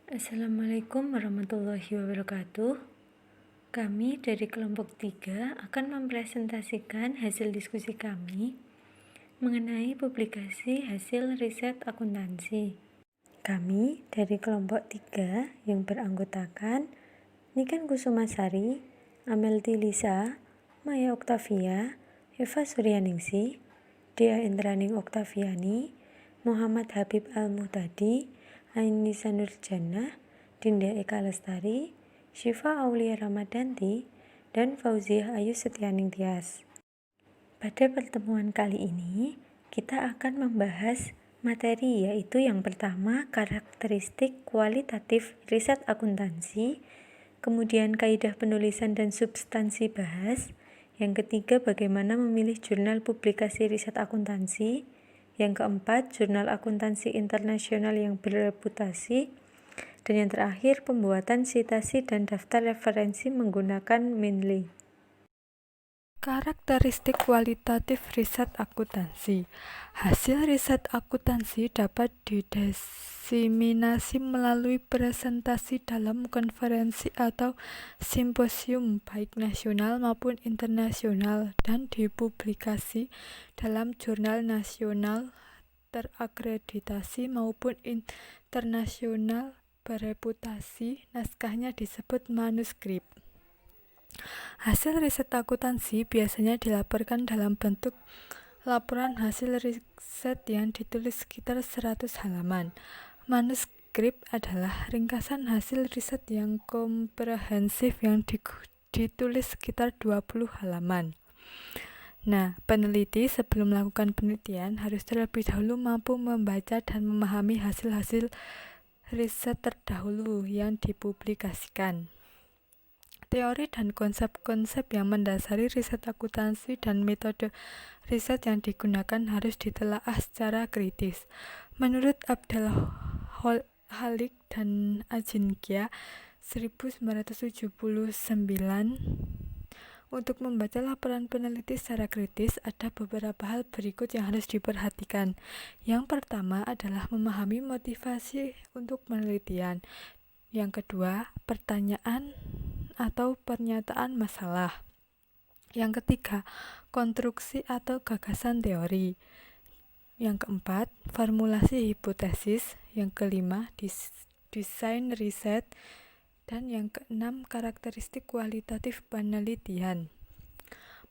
Assalamualaikum warahmatullahi wabarakatuh. Kami dari kelompok 3 akan mempresentasikan hasil diskusi kami mengenai publikasi hasil riset akuntansi. Kami dari kelompok 3 yang beranggotakan Niken Kusumasari, Amelty Lisa, Maya Oktavia, Eva Suryaningsih, Dea Indraning Oktaviani, Muhammad Habib Al-Muhtadi, Ainisa Nurjannah, Dinda Eka Lestari, Syifa Aulia Ramadanti, dan Fauziah Ayu Setianing Tias. Pada pertemuan kali ini, kita akan membahas materi, yaitu yang pertama karakteristik kualitatif riset akuntansi, kemudian kaidah penulisan dan substansi bahas, yang ketiga bagaimana memilih jurnal publikasi riset akuntansi, yang keempat jurnal akuntansi internasional yang berreputasi, dan yang terakhir pembuatan sitasi dan daftar referensi menggunakan Mendeley. Karakteristik kualitatif riset akuntansi. Hasil riset akuntansi dapat didiseminasi melalui presentasi dalam konferensi atau simposium baik nasional maupun internasional dan dipublikasi dalam jurnal nasional terakreditasi maupun internasional bereputasi. Naskahnya disebut manuskrip. Hasil riset akuntansi biasanya dilaporkan dalam bentuk laporan hasil riset yang ditulis sekitar 100 halaman. Manuskrip adalah ringkasan hasil riset yang komprehensif yang ditulis sekitar 20 halaman. Nah, peneliti sebelum melakukan penelitian harus terlebih dahulu mampu membaca dan memahami hasil-hasil riset terdahulu yang dipublikasikan. Teori dan konsep-konsep yang mendasari riset akuntansi dan metode riset yang digunakan harus ditelaah secara kritis. Menurut Abdel Halik dan Ajinkya 1979, untuk membaca laporan peneliti secara kritis ada beberapa hal berikut yang harus diperhatikan. Yang pertama adalah memahami motivasi untuk penelitian. Yang kedua, pertanyaan atau pernyataan masalah. Yang ketiga, konstruksi atau gagasan teori. Yang keempat, formulasi hipotesis. Yang kelima, desain riset. Dan yang keenam, karakteristik kualitatif penelitian.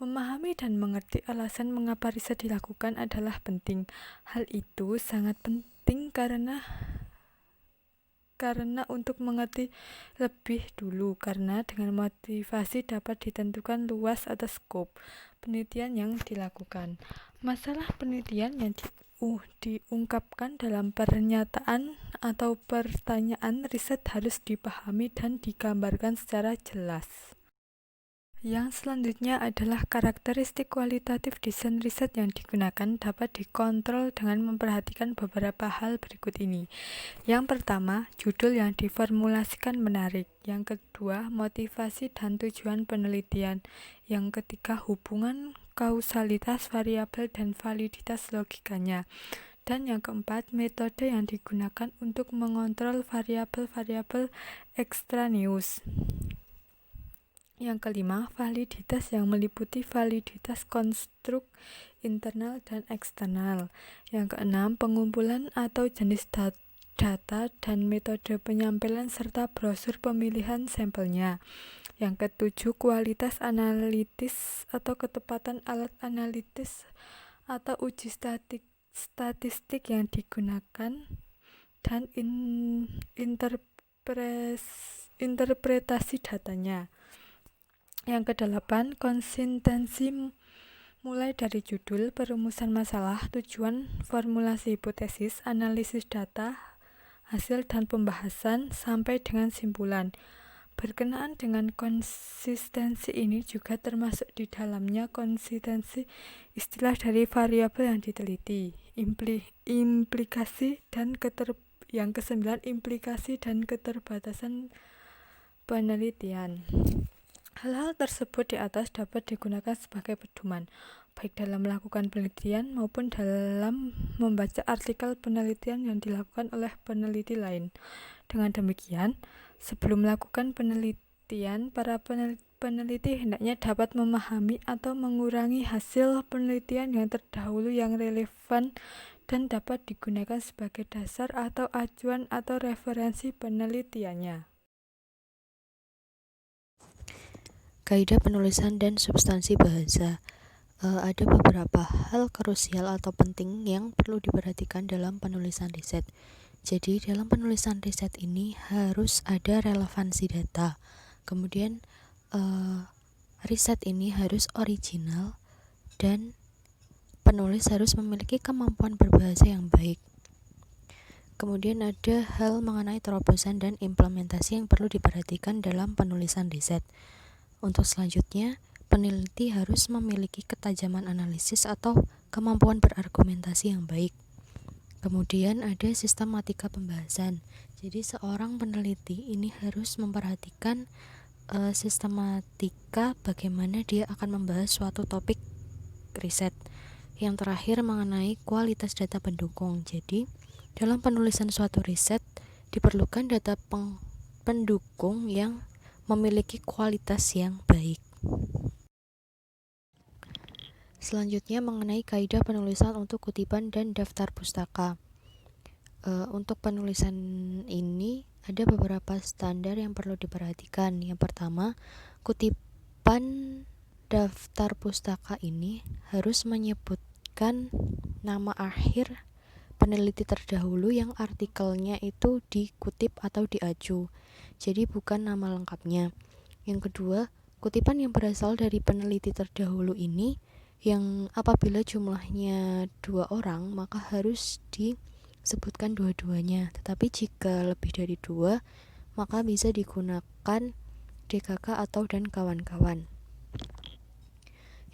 Memahami dan mengerti alasan mengapa riset dilakukan adalah penting. Hal itu sangat penting karena untuk mengerti lebih dulu, karena dengan motivasi dapat ditentukan luas atau skop penelitian yang dilakukan. Masalah penelitian yang diungkapkan dalam pernyataan atau pertanyaan riset harus dipahami dan digambarkan secara jelas. Yang selanjutnya adalah karakteristik kualitatif desain riset yang digunakan dapat dikontrol dengan memperhatikan beberapa hal berikut ini. Yang pertama, judul yang diformulasikan menarik. Yang kedua, motivasi dan tujuan penelitian. Yang ketiga, hubungan kausalitas variabel dan validitas logikanya. Dan yang keempat, metode yang digunakan untuk mengontrol variabel-variabel ekstraneus. Yang kelima, validitas yang meliputi validitas konstruk internal dan eksternal. Yang keenam, pengumpulan atau jenis data dan metode penyampaian serta brosur pemilihan sampelnya. Yang ketujuh, kualitas analitis atau ketepatan alat analitis atau uji statistik yang digunakan dan interpretasi datanya. Yang kedelapan, konsistensi mulai dari judul, perumusan masalah, tujuan, formulasi hipotesis, analisis data, hasil dan pembahasan, sampai dengan simpulan. Berkenaan dengan konsistensi ini juga termasuk di dalamnya konsistensi istilah dari variabel yang diteliti, implikasi dan yang kesembilan, implikasi dan keterbatasan penelitian. Hal-hal tersebut di atas dapat digunakan sebagai pedoman, baik dalam melakukan penelitian maupun dalam membaca artikel penelitian yang dilakukan oleh peneliti lain. Dengan demikian, sebelum melakukan penelitian, para peneliti hendaknya dapat memahami atau mengurangi hasil penelitian yang terdahulu yang relevan dan dapat digunakan sebagai dasar atau acuan atau referensi penelitiannya. Kaidah penulisan dan substansi bahasa. Ada beberapa hal krusial atau penting yang perlu diperhatikan dalam penulisan riset. Jadi dalam penulisan riset ini harus ada relevansi data. Kemudian riset ini harus original dan penulis harus memiliki kemampuan berbahasa yang baik. Kemudian ada hal mengenai terobosan dan implementasi yang perlu diperhatikan dalam penulisan riset. Untuk selanjutnya, peneliti harus memiliki ketajaman analisis atau kemampuan berargumentasi yang baik. Kemudian ada sistematika pembahasan. Jadi seorang peneliti ini harus memperhatikan sistematika bagaimana dia akan membahas suatu topik riset. Yang terakhir mengenai kualitas data pendukung. Jadi dalam penulisan suatu riset diperlukan data pendukung yang memiliki kualitas yang baik. Selanjutnya mengenai kaidah penulisan untuk kutipan dan daftar pustaka. Untuk penulisan ini ada beberapa standar yang perlu diperhatikan. Yang pertama, kutipan daftar pustaka ini harus menyebutkan nama akhir peneliti terdahulu yang artikelnya itu dikutip atau diaju. Jadi bukan nama lengkapnya. Yang kedua, kutipan yang berasal dari peneliti terdahulu ini yang apabila jumlahnya 2 orang maka harus disebutkan dua-duanya. Tetapi jika lebih dari 2 maka bisa digunakan DKK atau dan kawan-kawan.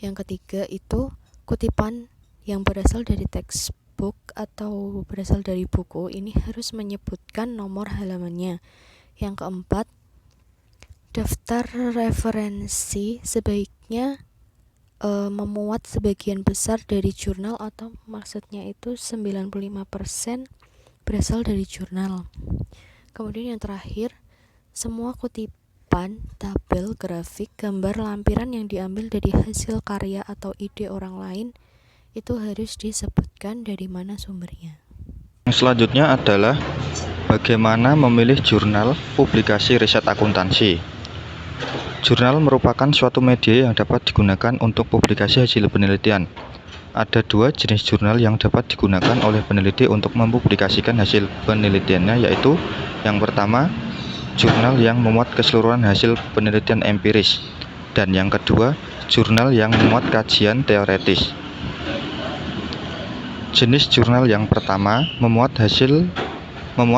Yang ketiga itu kutipan yang berasal dari textbook atau berasal dari buku ini harus menyebutkan nomor halamannya. Yang keempat, daftar referensi sebaiknya memuat sebagian besar dari jurnal atau maksudnya itu 95% berasal dari jurnal. Kemudian yang terakhir, semua kutipan, tabel, grafik, gambar, lampiran yang diambil dari hasil karya atau ide orang lain itu harus disebutkan dari mana sumbernya. Selanjutnya adalah bagaimana memilih jurnal publikasi riset akuntansi. Jurnal merupakan suatu media yang dapat digunakan untuk publikasi hasil penelitian. Ada 2 jenis jurnal yang dapat digunakan oleh peneliti untuk mempublikasikan hasil penelitiannya, yaitu yang pertama, jurnal yang memuat keseluruhan hasil penelitian empiris, dan yang kedua, jurnal yang memuat kajian teoretis. Jenis jurnal yang pertama memuat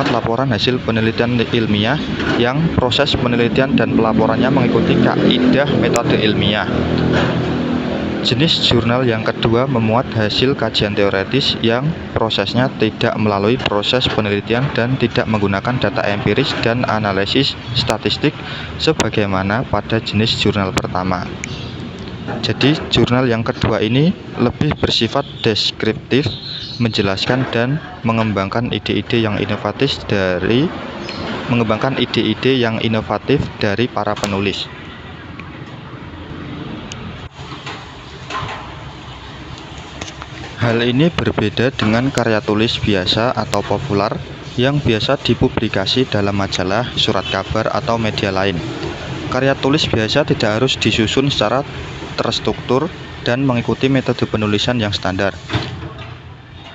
laporan hasil penelitian ilmiah yang proses penelitian dan pelaporannya mengikuti kaidah metode ilmiah. Jenis jurnal yang kedua memuat hasil kajian teoretis yang prosesnya tidak melalui proses penelitian dan tidak menggunakan data empiris dan analisis statistik sebagaimana pada jenis jurnal pertama. Jadi jurnal yang kedua ini lebih bersifat deskriptif, menjelaskan dan mengembangkan ide-ide yang inovatif dari para penulis. Hal ini berbeda dengan karya tulis biasa atau populer yang biasa dipublikasi dalam majalah, surat kabar, atau media lain. Karya tulis biasa tidak harus disusun secara terstruktur dan mengikuti metode penulisan yang standar.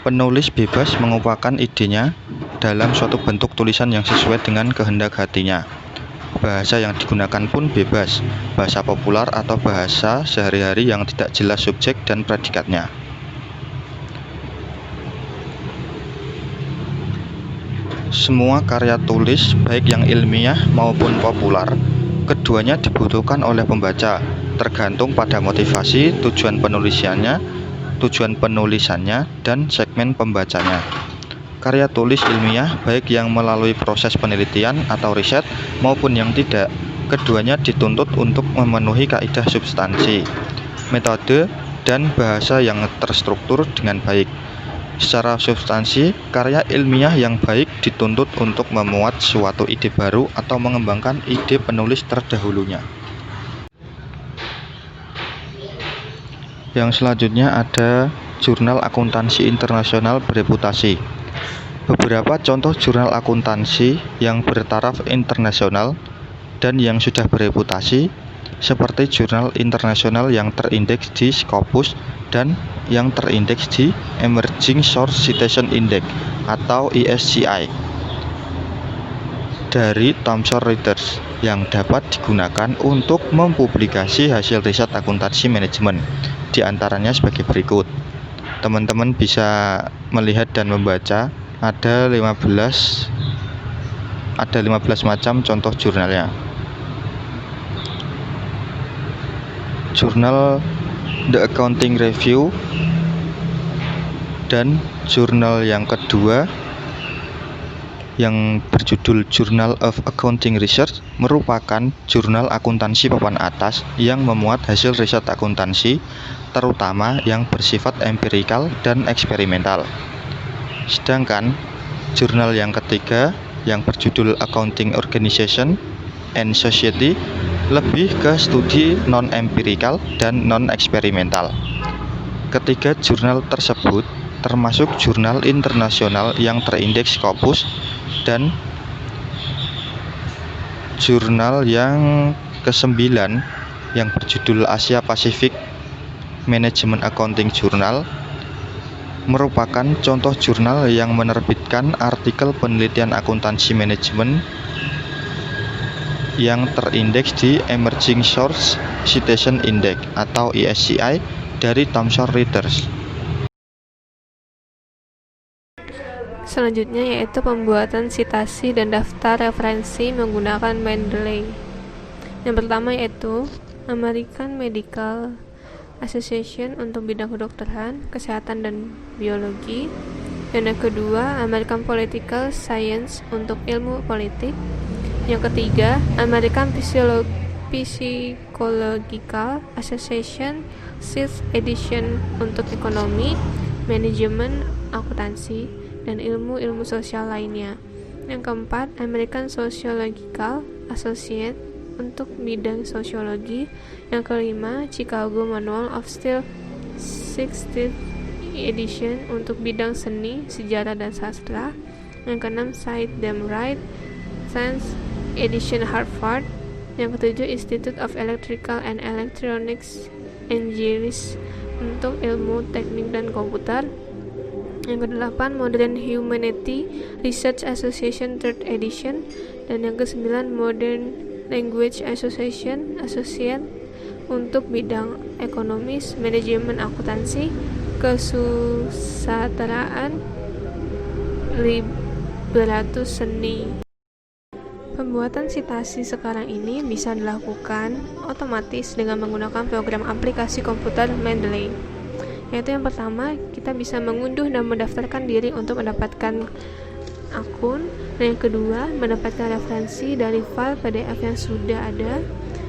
Penulis bebas mengungkapkan idenya dalam suatu bentuk tulisan yang sesuai dengan kehendak hatinya. Bahasa yang digunakan pun bebas, bahasa populer atau bahasa sehari-hari yang tidak jelas subjek dan predikatnya. Semua karya tulis, baik yang ilmiah maupun populer, keduanya dibutuhkan oleh pembaca, tergantung pada motivasi, tujuan penulisannya, dan segmen pembacanya. Karya tulis ilmiah, baik yang melalui proses penelitian atau riset maupun yang tidak, keduanya dituntut untuk memenuhi kaidah substansi, metode, dan bahasa yang terstruktur dengan baik. Secara substansi, karya ilmiah yang baik dituntut untuk memuat suatu ide baru atau mengembangkan ide penulis terdahulunya. Yang selanjutnya ada jurnal akuntansi internasional bereputasi. Beberapa contoh jurnal akuntansi yang bertaraf internasional dan yang sudah bereputasi seperti jurnal internasional yang terindeks di Scopus dan yang terindeks di Emerging Source Citation Index atau ESCI dari Thomson Reuters yang dapat digunakan untuk mempublikasi hasil riset akuntansi manajemen. Di antaranya sebagai berikut. Teman-teman bisa melihat dan membaca ada 15 macam contoh jurnalnya. Jurnal The Accounting Review dan jurnal yang kedua yang berjudul Journal of Accounting Research merupakan jurnal akuntansi papan atas yang memuat hasil riset akuntansi terutama yang bersifat empirikal dan eksperimental. Sedangkan jurnal yang ketiga yang berjudul Accounting Organization and Society lebih ke studi non-empirikal dan non-eksperimental. Ketiga jurnal tersebut termasuk jurnal internasional yang terindeks Scopus dan jurnal yang ke-9 yang berjudul Asia Pacific Management Accounting Journal merupakan contoh jurnal yang menerbitkan artikel penelitian akuntansi manajemen yang terindeks di Emerging Source Citation Index atau ESCI dari Thomson Reuters. Selanjutnya yaitu pembuatan sitasi dan daftar referensi menggunakan Mendeley. Yang pertama yaitu American Medical Association untuk bidang kedokteran, kesehatan dan biologi. Dan yang kedua American Political Science untuk ilmu politik. Yang ketiga American Psychological Association 6th edition untuk ekonomi, manajemen, akuntansi, dan ilmu-ilmu sosial lainnya. Yang keempat, American Sociological Associate untuk bidang sosiologi. Yang kelima, Chicago Manual of Style 60th edition untuk bidang seni, sejarah, dan sastra. Yang keenam, Cite Them Right 10th edition Harvard. Yang ketujuh, Institute of Electrical and Electronics Engineers untuk ilmu teknik dan komputer. Yang kedelapan, Modern Humanity Research Association 3rd edition. Dan yang kesembilan, Modern Language Association Associate untuk bidang ekonomis, manajemen, akuntansi, kesusastraan, literatur seni. Pembuatan sitasi sekarang ini bisa dilakukan otomatis dengan menggunakan program aplikasi komputer Mendeley. Yaitu yang pertama, kita bisa mengunduh dan mendaftarkan diri untuk mendapatkan akun. Dan yang kedua, mendapatkan referensi dari file PDF yang sudah ada.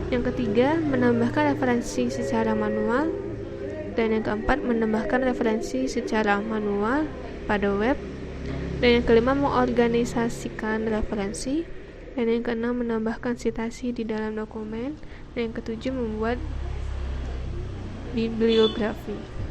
Yang ketiga, menambahkan referensi secara manual. Dan yang keempat, menambahkan referensi secara manual pada web. Dan yang kelima, mengorganisasikan referensi. Dan yang keenam, menambahkan sitasi di dalam dokumen. Dan yang ketujuh, membuat bibliografi.